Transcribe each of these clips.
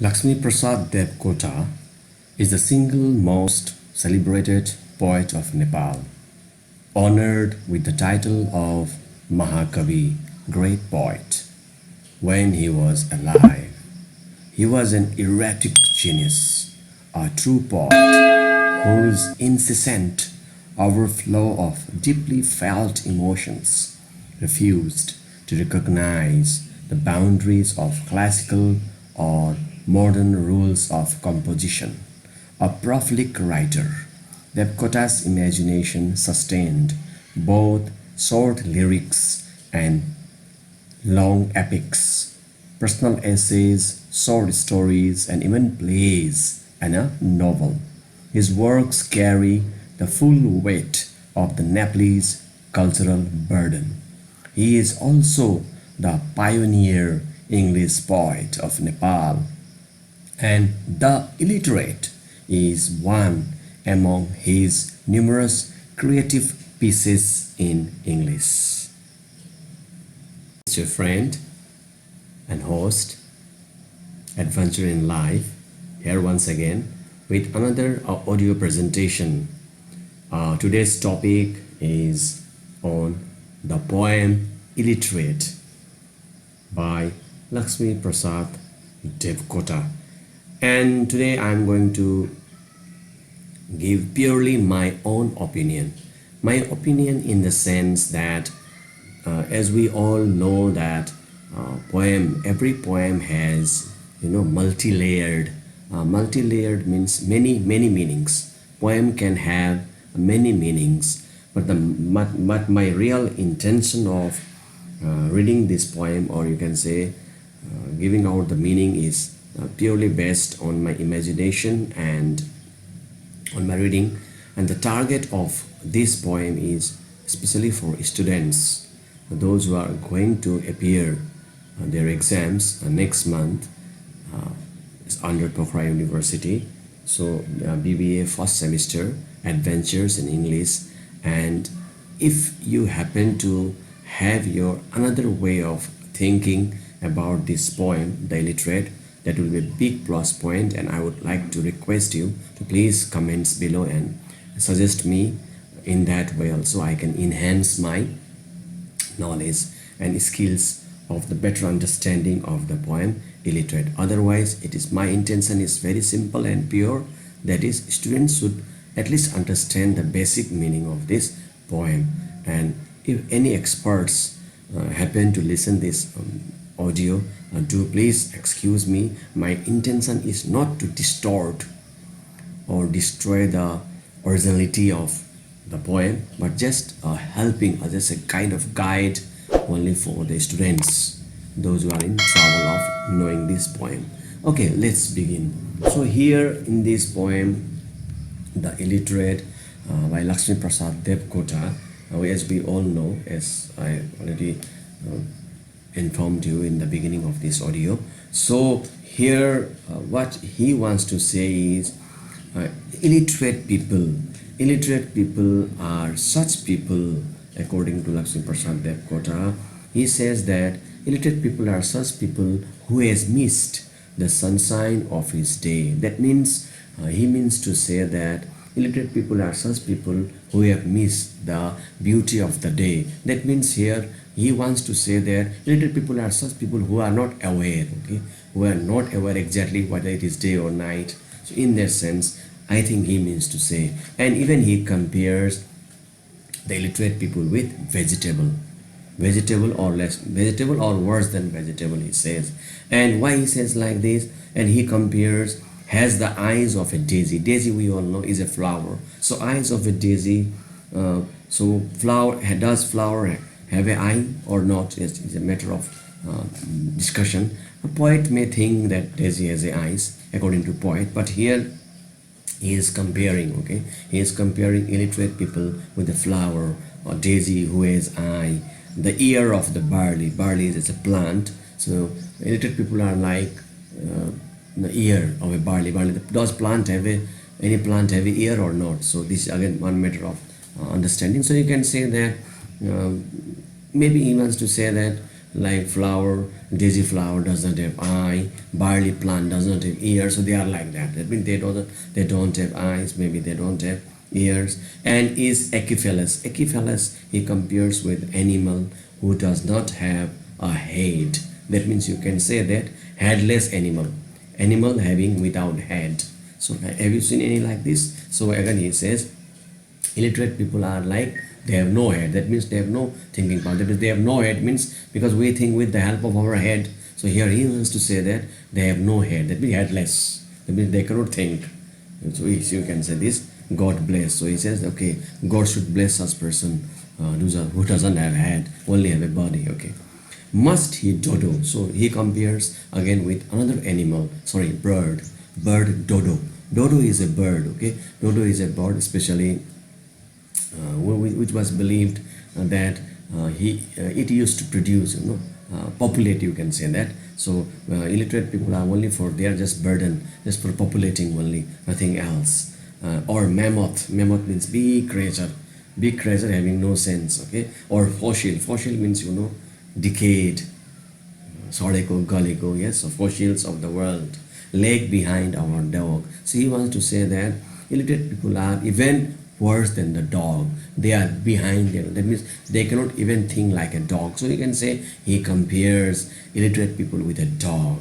Laxmi Prasad Devkota is the single most celebrated poet of Nepal, honored with the title of Mahakavi, great poet. When he was alive, he was an erratic genius, a true poet whose incessant overflow of deeply felt emotions refused to recognize the boundaries of classical or modern rules of composition. A prolific writer, Devkota's imagination sustained both short lyrics and long epics, personal essays, short stories, and even plays and a novel. His works carry the full weight of the Nepalese cultural burden. He is also the pioneer English poet of Nepal, and the illiterate is one among his numerous creative pieces in English. It's your friend and host, Adventure in Life, here once again with another audio presentation. Today's topic is on the poem Illiterate by Laxmi Prasad Devkota. And today I'm going to give purely my own opinion. My opinion in the sense that as we all know that every poem has multi-layered. Multi-layered means many meanings. Poem can have many meanings, but my real intention of reading this poem, or you can say giving out the meaning, is purely based on my imagination and on my reading. And the target of this poem is especially for students, those who are going to appear their exams next month. It's under Pokhara University, so BBA first semester, adventures in English. And if you happen to have your another way of thinking about this poem, The Illiterate, that will be a big plus point, and I would like to request you to please comments below and suggest me in that way also. I can enhance my knowledge and skills of the better understanding of the poem Illiterate. Otherwise, it is my intention is very simple and pure, that is, students should at least understand the basic meaning of this poem. And if any experts happen to listen this audio, do please excuse me. My intention is not to distort or destroy the originality of the poem, but just helping, just a kind of guide only for the students, those who are in trouble of knowing this poem. Okay, let's begin. So here in this poem, The Illiterate by Laxmi Prasad Devkota, as we all know, as I already informed you in the beginning of this audio. So here what he wants to say is illiterate people are such people. According to Laxmi Prasad Devkota, he says that illiterate people are such people who has missed the sunshine of his day. That means he means to say that illiterate people are such people who have missed the beauty of the day. That means here he wants to say that illiterate people are such people who are not aware, okay, who are not aware exactly whether it is day or night. So in that sense, I think he means to say, and even he compares the illiterate people with vegetable or worse than vegetable, he says. And why he says like this? And he compares, has the eyes of a daisy. Daisy, we all know, is a flower. So eyes of a daisy. So flower, does flower have an eye or not? It's a matter of discussion. A poet may think that daisy has a eyes, according to poet, but here he is comparing, okay, he is comparing illiterate people with the flower, or daisy who has eye, the ear of the barley is a plant. So illiterate people are like the ear of a barley. Does plant have any plant have a ear or not? So this is again one matter of understanding. So you can say that maybe he wants to say that like flower, daisy flower does not have eye, barley plant does not have ears, so they are like that. That means they don't have eyes, maybe they don't have ears. And is Echephalus. Echephalus he compares with animal who does not have a head. That means you can say that headless animal, animal having without head. So have you seen any like this? So again he says illiterate people are like they have no head. That means they have no thinking power. That means they have no head means because we think with the help of our head. So here he wants to say that they have no head. That means headless. That means they cannot think. So you can say this, God bless. So he says, okay, God should bless such person who doesn't have head, only have a body. Okay, must he dodo. So he compares again with another animal. Sorry, bird. Bird dodo. Dodo is a bird. Okay, dodo is a bird, especially which was believed that it used to produce, populate, you can say that. So illiterate people are only for, they are just burden, just for populating only, nothing else. Or mammoth. Mammoth means big creature having no sense. Okay, or fossil. Fossil means decayed, सडेको गलेको. Yes, so fossils of the world, leg behind our dog. So he wants to say that illiterate people are even worse than the dog. They are behind them. That means they cannot even think like a dog. So you can say he compares illiterate people with a dog.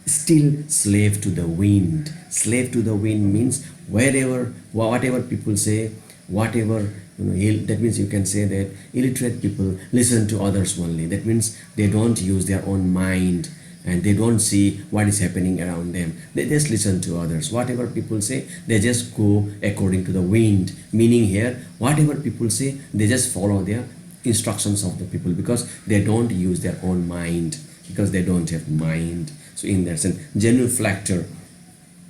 Still slave to the wind. Slave to the wind means whatever people say, whatever, that means you can say that illiterate people listen to others only. That means they don't use their own mind and they don't see what is happening around them. They just listen to others. Whatever people say, they just go according to the wind. Meaning here, whatever people say, they just follow their instructions of the people because they don't use their own mind, because they don't have mind. So in that sense, genuflector,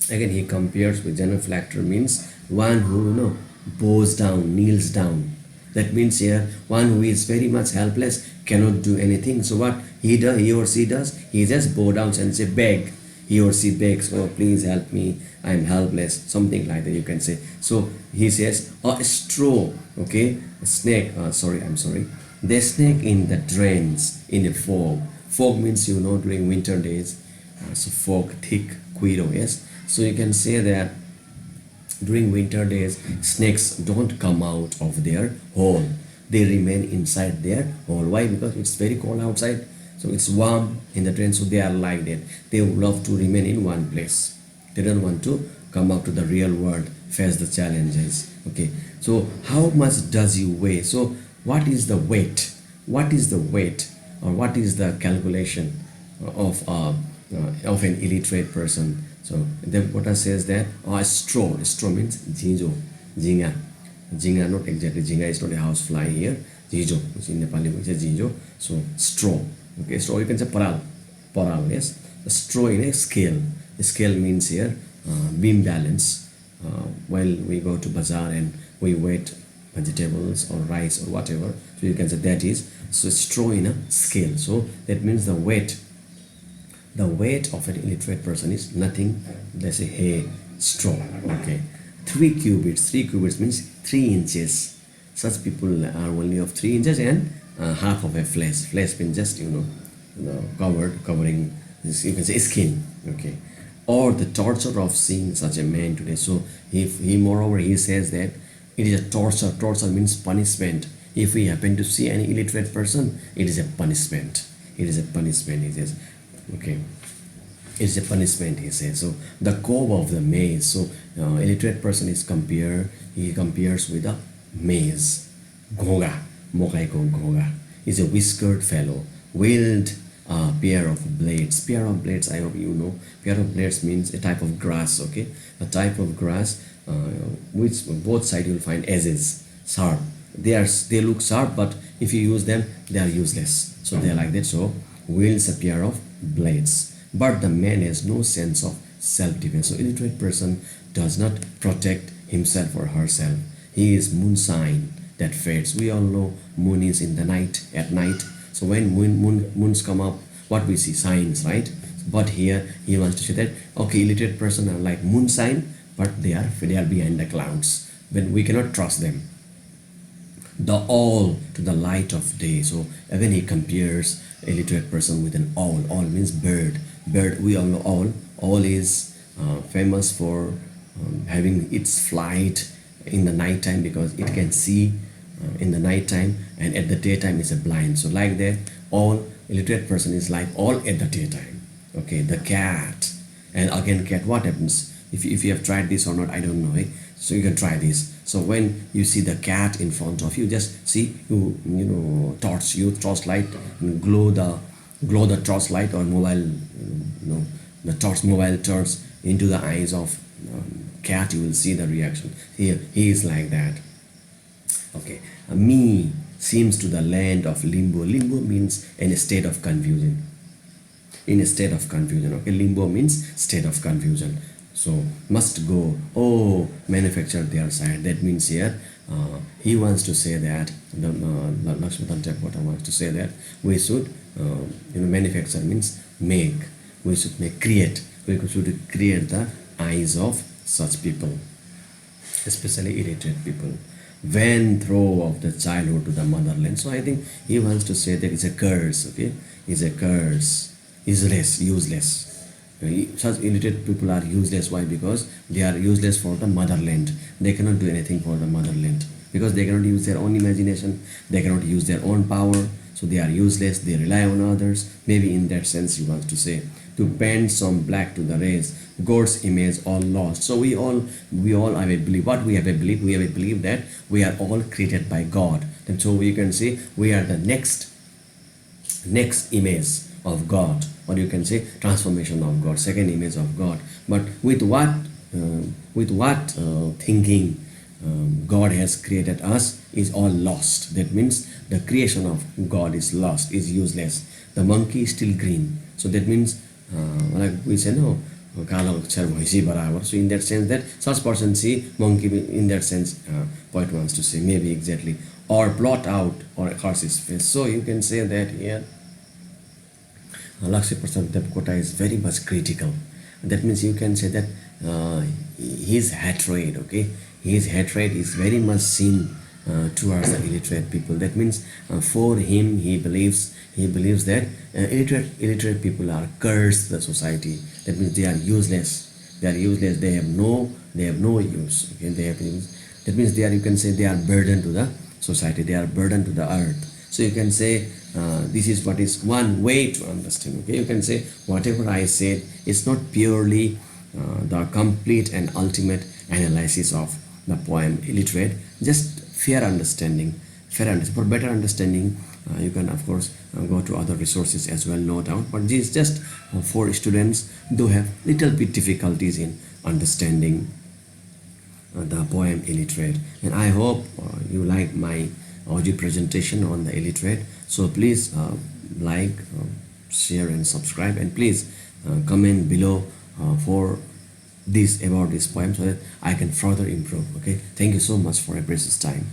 again he compares with genuflector means one who bows down, kneels down. That means here one who is very much helpless, cannot do anything. So what he or she does, he just bow down and say beg. He or she begs, oh please help me, I am helpless, something like that you can say. So he says a straw. Okay, a snake, the snake in the drains, in the fog. Fog means during winter days, so fog, thick quiro. Yes, so you can say that during winter days snakes don't come out of their hole, they remain inside their hole. Why? Because it's very cold outside, so it's warm in the drain, so they are like that. They love to remain in one place, they don't want to come out to the real world, face the challenges. Okay, so how much does you weigh? So what is the weight, or what is the calculation of an illiterate person? So Devkota says that straw means jijo, jinga, not exactly jinga is not a house fly here. Jijo, which in Nepali we say jijo. So straw. Okay, straw you can say paral, yes. A straw in a scale. A scale means here beam balance. While we go to bazaar and we weigh vegetables or rice or whatever, so you can say that is so straw in a scale. So that means the weight of an illiterate person is nothing. Let's say hey, straw. Okay, 3 cubits. 3 cubits means 3 inches. Such people are only of 3 inches and half of a flesh. Flesh means just covering this, you can say skin. Okay, or the torture of seeing such a man today. So if moreover he says that it is a torture. Torture means punishment. If we happen to see any illiterate person, it is a punishment. It is a punishment, he says. Okay, it's a punishment, he says. So the cob of the maze. So illiterate person is compares with a maze. Ghoga, mokaiko ghoga, is a whiskered fellow, wield pair of blades. Pair of blades, I hope you know. Pair of blades means a type of grass. Okay, a type of grass which both sides you will find edges sharp. They look sharp, but if you use them, they are useless. So they are like that. So wields a pair of blades, but the man has no sense of self-defense. So illiterate person does not protect himself or herself. He is moonshine that fades. We all know moon is in the night, at night. So when moons come up, what we see? Signs, right? But here he wants to say that okay, illiterate person are like moonshine, but they are behind the clouds. When we cannot trust them. The all to the light of day. So again he compares illiterate person with an owl. Owl means bird. Bird, we all know owl. Owl is famous for having its flight in the night time because it can see in the night time, and at the daytime is a blind. So like that, all illiterate person is like all at the daytime. Okay, the cat, and again cat, what happens if you have tried this or not, I don't know, eh? So you can try this. So when you see the cat in front of you, just see, you know, torchlight, glow the torchlight or mobile, the torch, mobile torch into the eyes of cat, you will see the reaction. Here he is like that. Okay, me seems to the land of limbo. Limbo means in a state of confusion. In a state of confusion. Okay, limbo means state of confusion. So must go. Oh, manufacture their side. That means here he wants to say that the Laxmi Prasad Devkota wants to say that we should manufacture means make. We should create. We should create the eyes of such people, especially illiterate people. When throw of the childhood to the motherland. So I think he wants to say that it's a curse. Okay, it's a curse. Useless. Such illiterate people are useless. Why? Because they are useless for the motherland. They cannot do anything for the motherland because they cannot use their own imagination. They cannot use their own power. So they are useless. They rely on others. Maybe in that sense he wants to say to bend some black to the race. God's image all lost. So we all have a belief. What we have a belief? We have a belief that we are all created by God. And so we can say we are the next image of God, or you can say transformation of God, second image of God. But with what thinking God has created us is all lost. That means the creation of God is lost, is useless. The monkey is still green. So that means like we say no. So in that sense, that such person see monkey in that sense, poet wants to say maybe exactly, or blot out or curse his face. So you can say that here Laxmi Prasad Devkota is very much critical. That means you can say that his hatred, okay, his hatred is very much seen towards the illiterate people. That means for him, he believes that illiterate people are cursed the society. That means they are useless. They are useless. They have no use. Okay, they have use. That means they are, you can say, they are burden to the society. They are burden to the earth. So you can say this is what is one way to understand. Okay, you can say whatever I said is not purely the complete and ultimate analysis of the poem Illiterate. Just fair understanding. For better understanding, you can of course go to other resources as well, no doubt. But this is just for students who have little bit difficulties in understanding the poem Illiterate. And I hope you like my audio presentation on the Illiterate. So please like, share and subscribe, and please comment below for this about this poem so that I can further improve. Okay, thank you so much for your precious time.